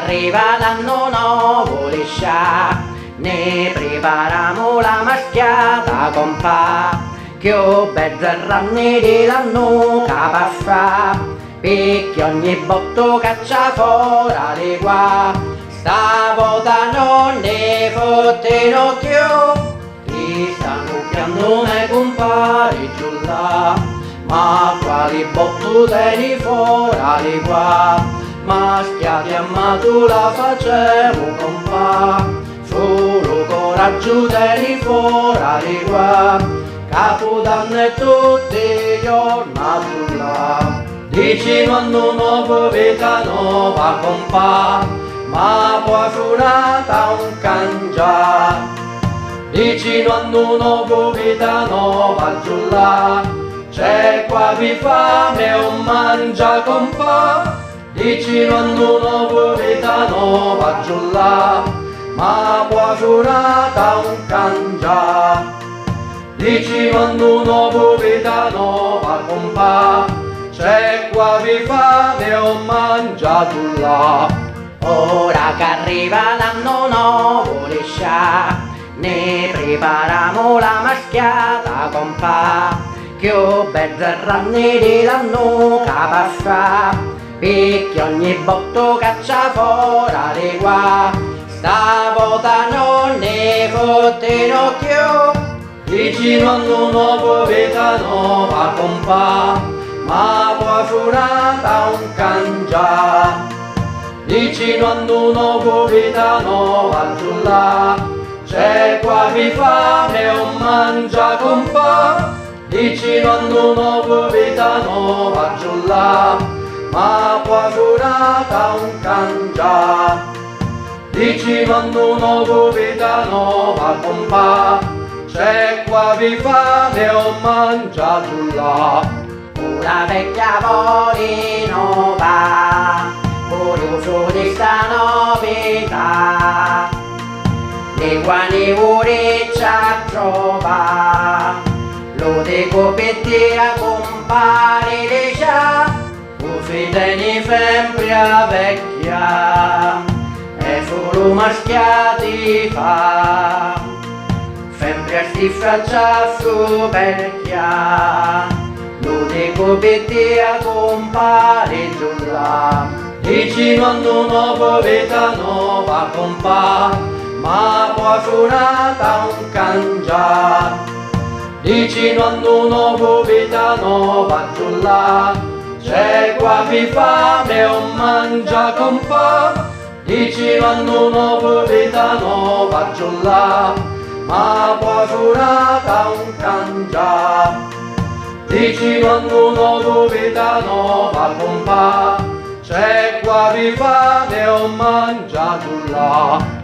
arriva l'anno nuovo liscia, ne prepariamo la maschiata compa, che bezzerranni di l'anno capaffa, perché ogni botto caccia fuori di qua. Stavolta non ne fotteno più, ti stanno chiamando me compari giù là, ma quali botto teni fuori di qua? Maschiati a tu la facciamo compa, solo coraggio teni fuori di qua, Capodanno e tutti i giorni giù là. Dici anno nuovo, vita nuova compa, ma poi suonata un cangia. Dici anno nuovo, vita nuova giù là, c'è qua vi fame o mangia compa. Dici anno nuovo, vita nuova giù là, ma poi suonata un cangia. Dici anno nuovo, vita nuova compa, c'è qua vi fame o mangia giù là. Ora che arriva l'anno nuovo liscia, ne prepariamo la maschiata compa, che bezzerranni di l'anno capaffa, perché ogni botto caccia fuori di qua. Stavolta non ne fotteno più, dici anno nuovo, vita nuova compa, ma poi suonata un cangia. Dici anno nuovo, vita nuova giù là, c'è qua vi fame o mangia compa. Dici anno nuovo, vita nuova giù là, ma poi suonata un cangia. Dici anno nuovo, vita nuova compa, c'è qua vi fame o mangia giù là. Una vecchia voli nuova, curioso di sta novità, nei guani ore ci trova, lo dico per te a compare di già, così teni sempre a vecchia, e solo maschiati fa, sempre a sti faccia superchia, lo dico per te a compare giù là. Dici anno nuovo, vita nuova compa, ma poi suonata un cangia. Dici anno nuovo, vita nuova giù là, c'è qua vi fame o mangia compa. Dici anno nuovo, vita nuova giù là, ma poi suonata un cangia. Dici anno nuovo, vita nuova compa, c'è qua vi fame o mangia giù là.